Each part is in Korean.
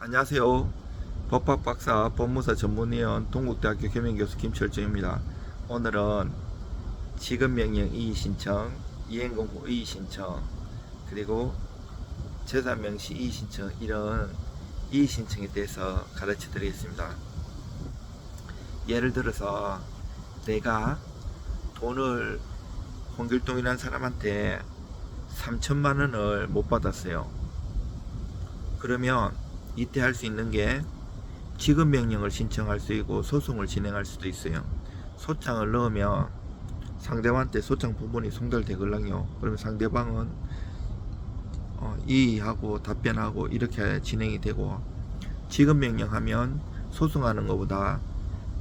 안녕하세요. 법학박사 법무사 전문위원 동국대학교 겸임교수 김철정입니다. 오늘은 지급명령 이의신청, 이행공고 이의신청, 그리고 재산명시 이의신청, 이런 이의신청에 대해서 가르쳐 드리겠습니다. 예를 들어서 내가 돈을 홍길동이라는 사람한테 3천만 원을 못 받았어요. 그러면 이때 할 수 있는 게 지급명령을 신청할 수 있고 소송을 진행할 수도 있어요. 소장을 넣으면 상대방한테 소장 부분이 송달되걸랑요. 그러면 상대방은 이의하고 답변하고 이렇게 진행이 되고, 지급명령 하면 소송하는 것보다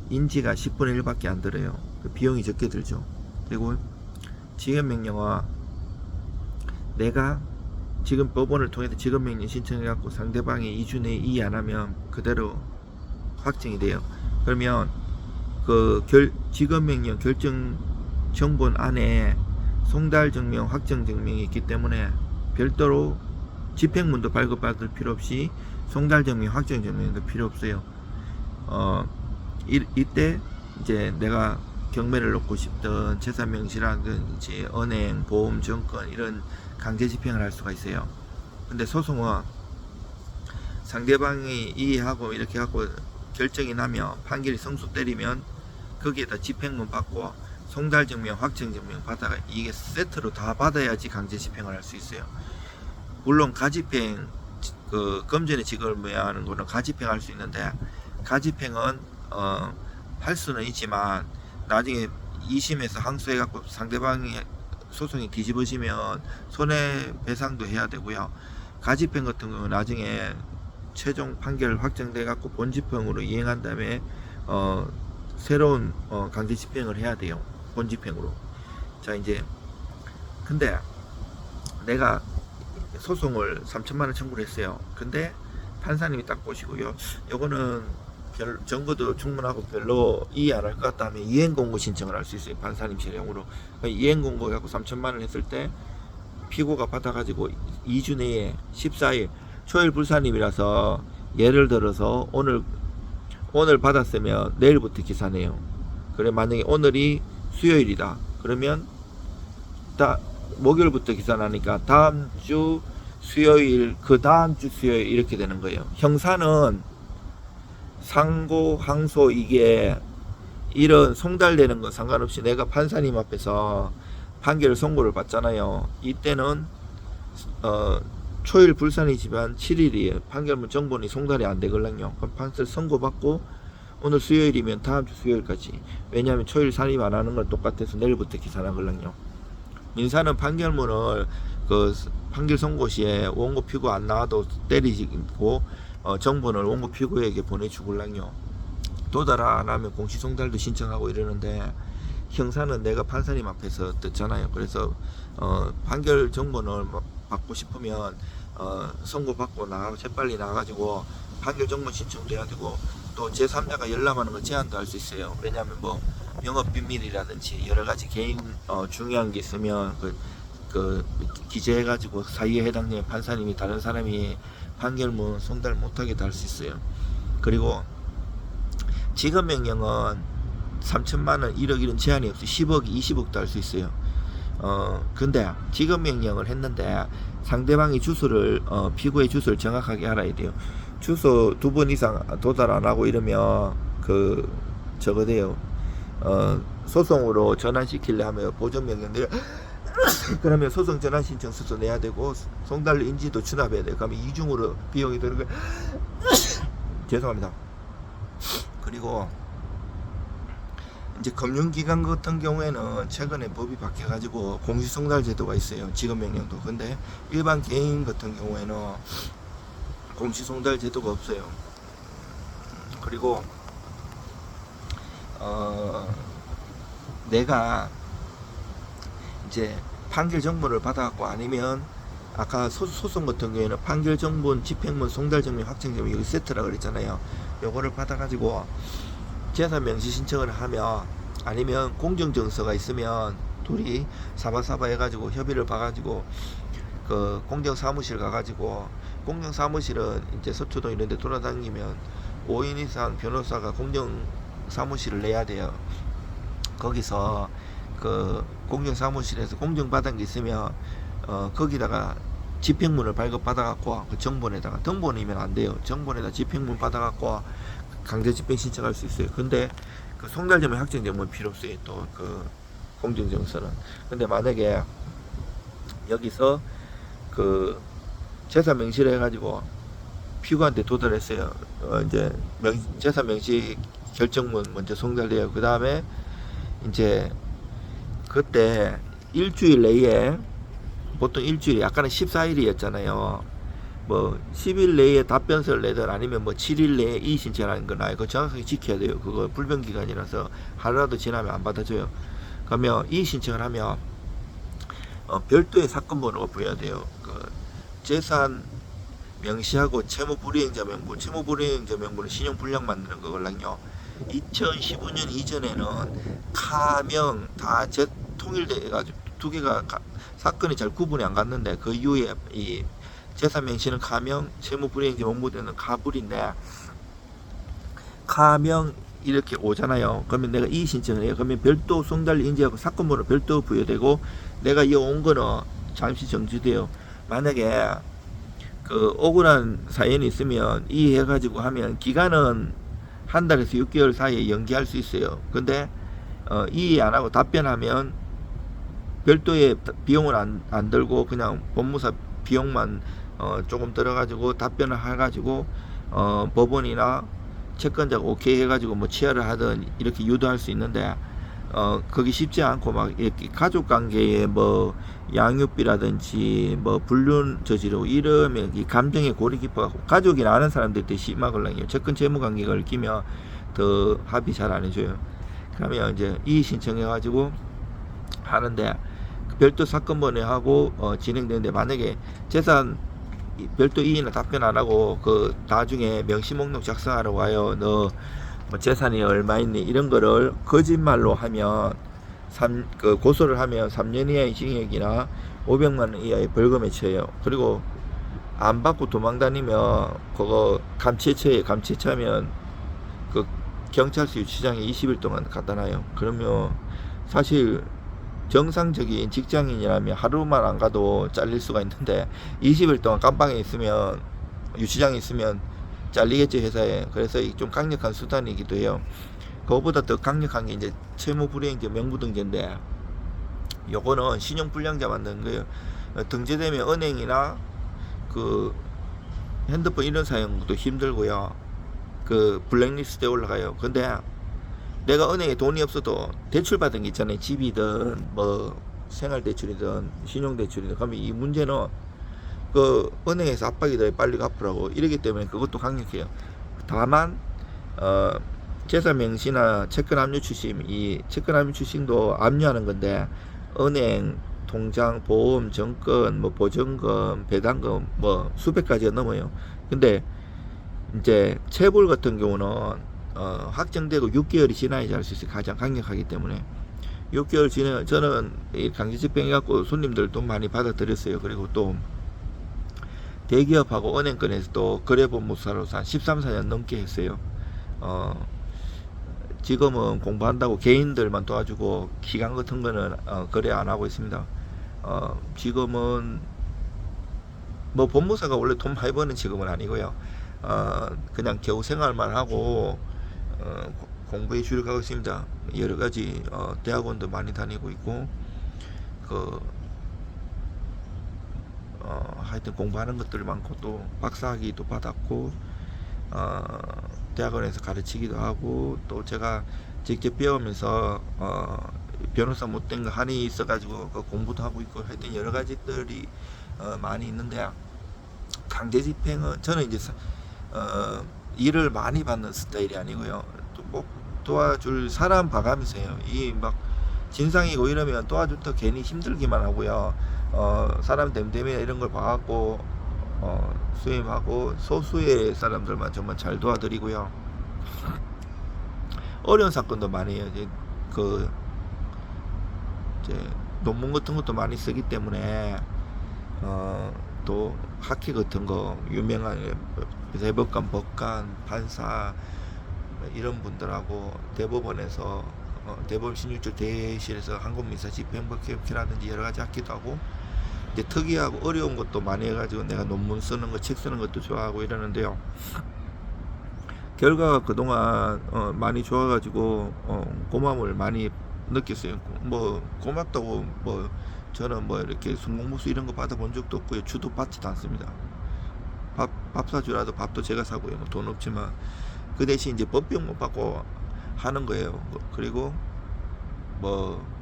인지가 10분의 1밖에 안 들어요. 그 비용이 적게 들죠. 그리고 지급명령은 내가 지금 법원을 통해서 지급명령 신청해갖고 상대방이 2주 내에 이의 안 하면 그대로 확정이 돼요. 그러면 그 지급명령 결정 정본 안에 송달증명, 확정증명이 있기 때문에 별도로 집행문도 발급받을 필요 없이 송달증명, 확정증명도 필요 없어요. 이때 이제 내가 경매를 놓고 싶던 재산명시라든지 은행, 보험, 증권 이런 강제 집행을 할 수가 있어요. 근데 소송은 상대방이 이해하고 이렇게 하고 결정이 나면 판결이 성수 때리면 거기에다 집행문 받고 송달증명, 확정증명 받아가 이게 세트로 다 받아야지 강제 집행을 할 수 있어요. 물론 가집행, 그 금전의 지급을 하는 거는 가집행할 수 있는데, 가집행은 할 수는 있지만 나중에 2심에서 항소해갖고 상대방이 소송이 뒤집어지면 손해배상도 해야 되고요. 가집행 같은 경우는 나중에 최종 판결 확정돼갖고 본집행으로 이행한 다음에 새로운 강제 집행을 해야 돼요. 본집행으로. 자, 이제 근데 내가 소송을 3천만 원 청구를 했어요. 근데 판사님이 딱 보시고요, 요거는 증거도 충분하고 별로 이해 안 할 것 같다 하면 이행공고 신청을 할 수 있어요. 판사님 실형으로. 이행공고 갖고 3천만 원 했을 때 피고가 받아가지고 2주 내에 14일, 초일 불사님이라서 예를 들어서 오늘 받았으면 내일부터 기산해요. 그래, 만약에 오늘이 수요일이다 그러면 목요일부터 기산하니까 다음 주 수요일, 그 다음 주 수요일 이렇게 되는 거예요. 형사는 상고, 항소, 이게 이런 송달되는 거 상관없이 내가 판사님 앞에서 판결 선고를 받잖아요. 이때는 초일 불산이지만 7일이에요. 판결문 정본이 송달이 안 되걸랑요. 그럼 판사 선고받고 오늘 수요일이면 다음 주 수요일까지. 왜냐하면 초일 산입 안 하는 건 똑같아서 내일부터 기산하걸랑요. 민사는 판결문을 그 판결 선고 시에 원고 피고 안 나와도 때리고 정본을 원고 피고에게 보내주걸랑요. 도달 안 하면 공시송달도 신청하고 이러는데, 형사는 내가 판사님 앞에서 듣잖아요. 그래서 판결 정본을 받고 싶으면 선고받고 재빨리 나가가지고 판결 정본 신청도 해야 되고, 또 제3자가 열람하는 걸 제한도 할 수 있어요. 왜냐하면 뭐 영업비밀이라든지 여러가지 개인 중요한 게 있으면 그 기재해가지고 사유에 해당되는 판사님이 다른 사람이 판결문 송달 못하게 할 수 있어요. 그리고 지급명령은 3천만원, 1억 이런 제한이 없어요. 10억, 20억도 할 수 있어요. 근데 지급명령을 했는데 상대방이 주소를 피고의 주소를 정확하게 알아야 돼요. 주소 2번 이상 도달 안 하고 이러면 저거 돼요. 소송으로 전환시키려 하면 보존명령 내려 그러면 소송 전환 신청서도 내야 되고 송달 인지도 추납해야 돼요. 그러면 이중으로 비용이 드는 거예요. 죄송합니다. 그리고 이제 금융기관 같은 경우에는 최근에 법이 바뀌어가지고 공시송달 제도가 있어요. 지급명령도. 근데 일반 개인 같은 경우에는 공시송달 제도가 없어요. 그리고 내가 이제 판결 정보를 받아갖고, 아니면 아까 소송 같은 경우에는 판결 정본, 집행문, 송달증명, 확정증명 여기 세트라 그랬잖아요. 요거를 받아가지고 재산 명시 신청을 하면, 아니면 공정증서가 있으면 둘이 사바사바 해가지고 협의를 봐가지고 그 공정사무실 가가지고 공정 사무실은 이제 서초동 이런 데 돌아다니면 5인 이상 변호사가 공정 사무실을 내야 돼요. 거기서 그 공정 사무실에서 공정 받은 게 있으면 거기다가 집행문을 발급받아 갖고 그 정본에다가, 등본이면 안 돼요. 정본에다 집행문 받아 갖고 강제 집행 신청할 수 있어요. 근데 그 송달점의 확정점은 필요 없어요. 또 그 공정정서는. 근데 만약에 여기서 그 재산 명시를 해가지고 피고한테 도달했어요. 이제 재산 명시 결정문 먼저 송달돼요. 그 다음에 이제 그때 일주일 내에, 보통 일주일, 약간은 14일이었잖아요. 뭐 10일 내에 답변서를 내든 아니면 뭐 7일 내에 이의 신청하는 거나 그거 정확하게 지켜야 돼요. 그거 불변기간이라서 하루라도 지나면 안 받아줘요. 그러면 이의 신청을 하면 별도의 사건 번호가 부여야 돼요. 그 재산 명시하고 채무불이행자 명부, 채무불이행자 명부는 신용불량 만드는 거거든요. 2015년 이전에는 가명 다 통일돼 가지고 두 개가 사건이 잘 구분이 안 갔는데, 그 이후에 이 재산 명시는 가명, 채무불이행자 명부되는 가불인데, 가명 이렇게 오잖아요. 그러면 내가 이의 신청을 해요. 그러면 별도 송달리 인지하고 사건 번호 별도 부여되고, 내가 이어온 거는 잠시 정지돼요. 만약에 그 억울한 사연이 있으면 이해해가지고 하면 기간은 한 달에서 6개월 사이에 연기할 수 있어요. 근데 이해 안 하고 답변하면 별도의 비용을 안 들고 그냥 법무사 비용만 조금 들어가지고 답변을 해가지고 법원이나 채권자가 오케이 해가지고 뭐 취하를 하든 이렇게 유도할 수 있는데, 그게 쉽지 않고 막 이렇게 가족 관계에 뭐 양육비라든지 뭐 불륜 저지르고 이러면 이 감정의 골이 깊어갖고 가족이나 아는 사람들 때 심하거든요. 채권 채무 관계가 얽히면 더 합의 잘 안 해줘요. 그러면 이제 이의 신청해가지고 하는데, 별도 사건 번호하고 진행되는데, 만약에 재산 별도 이의나 답변 안 하고 그 나중에 명시 목록 작성하러 와요. 너 뭐 재산이 얼마 있니 이런 거를 거짓말로 하면 그 고소를 하면 3년 이하의 징역이나 500만 원 이하의 벌금에 처해요. 그리고 안 받고 도망다니면 그거 감치처면 그 경찰서 유치장에 20일 동안 갖다 놔요. 그러면 사실 정상적인 직장인이라면 하루만 안 가도 잘릴 수가 있는데, 20일 동안 깜빵에 있으면, 유치장에 있으면 잘리겠죠, 회사에. 그래서 좀 강력한 수단이기도 해요. 그거보다 더 강력한 게 이제 채무불이행자 명부등재인데, 요거는 신용불량자 만드는 거예요. 등재되면 은행이나 그 핸드폰 이런 사용도 힘들고요. 그 블랙리스트에 올라가요. 근데 내가 은행에 돈이 없어도 대출 받은 게 있잖아요. 집이든 뭐 생활대출이든 신용대출이든. 그러면 이 문제는 그 은행에서 압박이 더 빨리 갚으라고 이러기 때문에 그것도 강력해요. 다만 재산 명시나 채권 압류 추심, 이 채권 압류 추심도 압류하는 건데, 은행, 통장, 보험, 정권, 뭐 보증금, 배당금 뭐 수백 가지가 넘어요. 근데 이제 채불 같은 경우는 확정되고 6개월이 지나야지 할 수 있어요. 가장 강력하기 때문에 6개월 지나, 저는 강제 집행해갖고 손님들 돈 많이 받아들였어요. 그리고 또 대기업하고 은행권에서도 거래법무사로서 한 13, 14년 넘게 했어요. 지금은 공부한다고 개인들만 도와주고 기관 같은 거는 거래 안 하고 있습니다. 지금은 뭐 법무사가 원래 돈 많이 버는 직업은 아니고요. 그냥 겨우 생활만 하고 공부에 주력하고 가고 있습니다. 여러 가지 대학원도 많이 다니고 있고, 하여튼 공부하는 것들이 많고, 또 박사학위도 받았고, 대학원에서 가르치기도 하고, 또 제가 직접 배우면서 변호사 못된 거 한이 있어가지고 그 공부도 하고 있고, 하여튼 여러 가지들이 많이 있는데, 강제 집행은 저는 이제 일을 많이 받는 스타일이 아니고요. 또 꼭 도와줄 사람 봐가면서요. 이 막 진상이고 이러면 도와준다 괜히 힘들기만 하고요. 사람 댐댐이나 이런 걸 봐갖고 수임하고, 소수의 사람들만 정말 잘 도와드리고요. 어려운 사건도 많이 해요. 이제 논문 같은 것도 많이 쓰기 때문에 또 학회 같은 거 유명한 대법관, 법관, 판사 이런 분들하고 대법원에서 대법원 신유철 대실에서 항공민사 집행법회라든지 여러 가지 학기도 하고 이제 특이하고 어려운 것도 많이 해가지고 내가 논문 쓰는 거, 책 쓰는 것도 좋아하고 이러는데요. 결과가 그동안 많이 좋아가지고 고마움을 많이 느꼈어요. 뭐 고맙다고 뭐 저는 뭐 이렇게 성공보수 이런 거 받아본 적도 없고요. 주도 받지도 않습니다. 밥 사주라도 밥도 제가 사고요. 뭐 돈 없지만 그 대신 이제 법비용 못 받고 하는 거예요. 그리고 뭐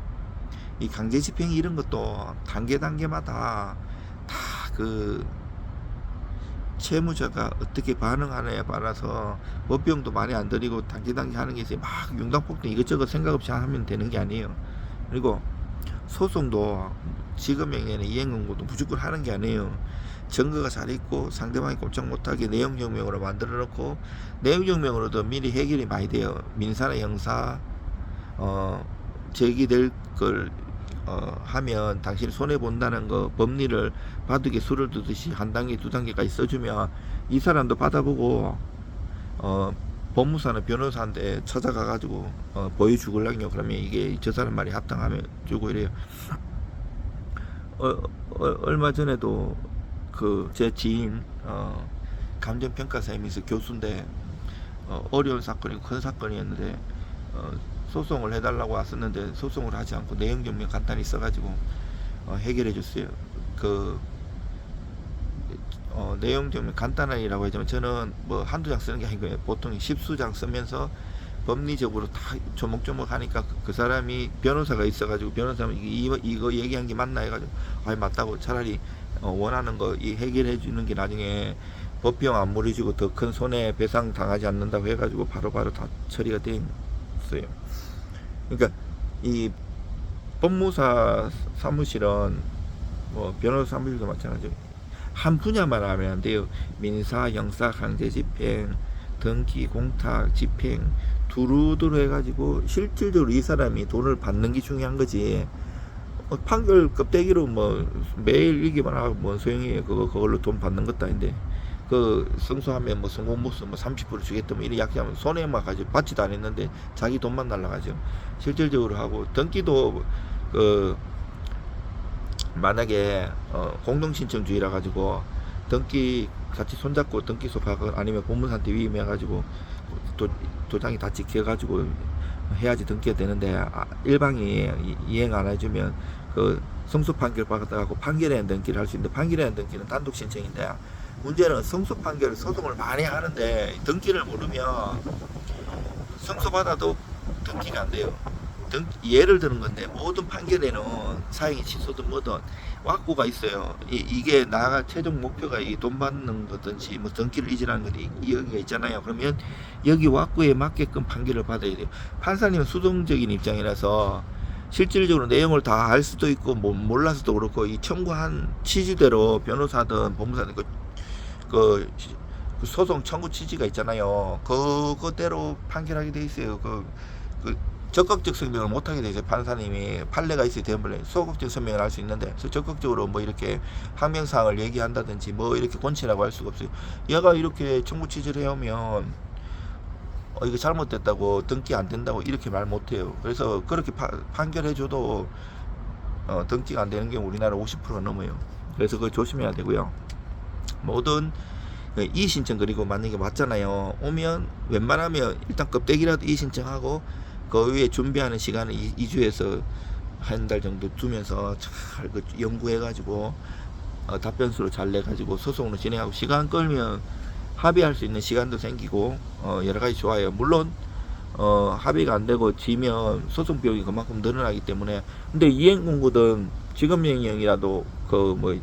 이 강제 집행 이런 것도 단계마다 다 그 채무자가 어떻게 반응하느냐에 따라서 법비용도 많이 안 들이고 단계 하는 게 있어요. 막 융당폭등 이것저것 생각 없이 하면 되는 게 아니에요. 그리고 소송도 지급명예나 이행금고도 무조건 하는 게 아니에요. 증거가 잘 있고 상대방이 꼼짝 못하게 내용증명으로 만들어 놓고 내용증명으로도 미리 해결이 많이 돼요. 민사나 형사 제기될 걸 하면 당신이 손해본다는 거 법리를 바둑에 수를 두듯이 한 단계 두 단계까지 써주면 이 사람도 받아보고 법무사나 변호사한테 찾아가가지고 보여주걸랑요. 그러면 이게 저 사람 말이 합당하면 주고 이래요. 얼마 전에도 그 제 지인 감정평가사님이서 교수인데 어려운 사건이고 큰 사건이었는데 소송을 해달라고 왔었는데 소송을 하지 않고 내용증명 간단히 써가지고 해결해 줬어요. 그 내용증명 간단하니라고 하지만 저는 뭐 한두 장 쓰는 게 아니고요. 보통 10수장 쓰면서 법리적으로 다 조목조목 하니까 그 사람이 변호사가 있어가지고 변호사는 이거 얘기한 게 맞나 해가지고 아이 맞다고 차라리 원하는 거 해결해 주는 게 나중에 법비용 안 물어주고 더 큰 손해배상 당하지 않는다고 해가지고 바로바로 다 처리가 됐어요. 그러니까 이 법무사 사무실은 뭐 변호사 사무실도 마찬가지고 한 분야만 하면 안 돼요. 민사, 형사, 강제집행, 등기, 공탁, 집행 두루두루 해가지고 실질적으로 이 사람이 돈을 받는 게 중요한 거지. 판결 껍데기로 뭐 매일 일기만 하고 뭔 소용이에요. 그걸로 돈 받는 것도 아닌데 그 승소하면 뭐 성공보수 뭐 30% 주겠다 뭐 이런 약속하면 손해만 가지고 받지도 않았는데 자기 돈만 날라가죠. 실질적으로 하고 등기도 그 만약에 공동신청주의라 가지고 등기 같이 손잡고 등기소 가고 아니면 공무사한테 위임해 가지고 도장이 다 찍혀 가지고 해야지 등기가 되는데 일방이 이행 안 해주면 그 성소 판결 받아가고 판결에 등기를 할 수 있는데 판결에 등기는 단독 신청인데 문제는 성소 판결 소송을 많이 하는데 등기를 모르면 성소 받아도 등기가 안 돼요. 예를 드는 건데 모든 판결에는 사형이 취소든 뭐든 왁구가 있어요. 이게 나가 최종 목표가 이 돈 받는 거든지 뭐 등기를 이전하는 것이 여기가 있잖아요. 그러면 여기 왁구에 맞게끔 판결을 받아야 돼요. 판사님은 수동적인 입장이라서 실질적으로 내용을 다 알 수도 있고 뭐 몰라서도 그렇고 이 청구한 취지대로 변호사든 법무사든 그 소송 청구 취지가 있잖아요. 그거대로 판결하게 돼 있어요. 그 적극적 설명을 못하게 되죠. 판사님이 판례가 있어야 되면 소극적 설명을 할 수 있는데 그래서 적극적으로 뭐 이렇게 항명사항을 얘기한다든지 뭐 이렇게 권치라고 할 수가 없어요. 얘가 이렇게 청구 취지를 해오면 이거 잘못됐다고 등기 안 된다고 이렇게 말 못해요. 그래서 그렇게 판결해줘도 등기가 안 되는 게 우리나라 50%가 넘어요. 그래서 그걸 조심해야 되고요. 모든 이의신청 그리고 맞는 게 맞잖아요. 오면 웬만하면 일단 껍데기라도 이의신청하고 그 위에 준비하는 시간을 2주에서 한 달 정도 두면서 잘 연구해가지고 답변수로 잘 내가지고 소송으로 진행하고 시간 끌면 합의할 수 있는 시간도 생기고 여러 가지 좋아요. 물론 합의가 안 되고 지면 소송 비용이 그만큼 늘어나기 때문에 근데 이행공고든 지급명령이라도 그 뭐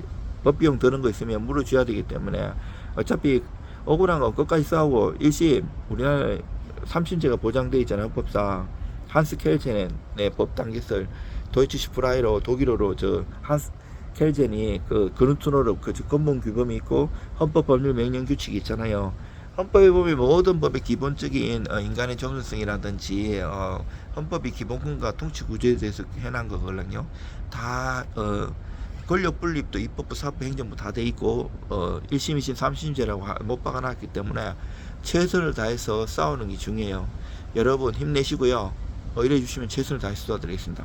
법비용 드는 거 있으면 물어줘야 되기 때문에 어차피 억울한 거 끝까지 싸우고 1심 우리나라에 3심제가 보장되어 있잖아요. 헌법상 한스 켈젠의 법 단계설 도이치 슈프라이로 독일어로 저 한스 켈젠이 그 그루트노르 그 근본 규범이 있고 헌법 법률 명령 규칙이 있잖아요. 헌법에 보면 모든 법의 기본적인 인간의 정신성이라든지 헌법이 기본권과 통치 구조에 대해서 해놓은 거거든요. 다 권력 분립도 입법부, 사법부, 행정부 다 돼 있고 1심, 2심, 3심제라고 못 박아놨기 때문에 최선을 다해서 싸우는 게 중요해요. 여러분 힘내시고요. 이래 주시면 최선을 다해서 도와드리겠습니다.